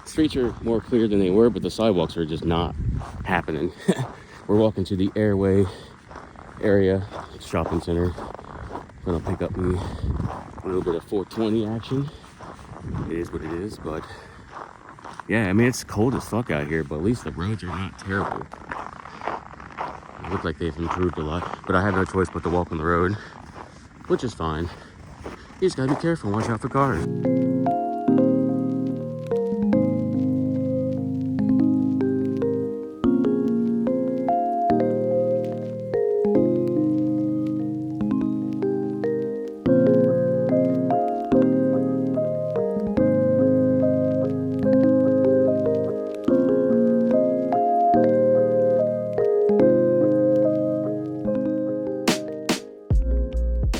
Streets are more clear than they were, but the sidewalks are just not happening. We're walking to the Airway area shopping center. Gonna pick up me a little bit of 420 action. It is what it is, but yeah, I mean, it's cold as fuck out here, but at least the roads are not terrible. They look like they've improved a lot, but I have no choice but to walk on the road, which is fine. You just gotta be careful and watch out for cars.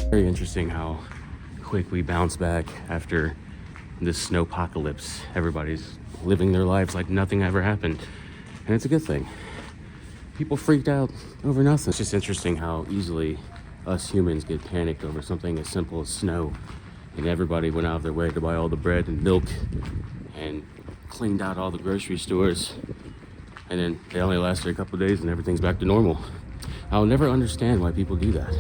Very interesting how quick we bounce back after this snowpocalypse. Everybody's living their lives like nothing ever happened, and it's a good thing. People freaked out over nothing. It's just interesting how easily us humans get panicked over something as simple as snow, and everybody went out of their way to buy all the bread and milk and cleaned out all the grocery stores, and then they only lasted a couple of days and everything's back to normal. I'll never understand why people do that.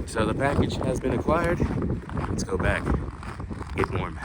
So the package has been acquired. Let's go back, get warm.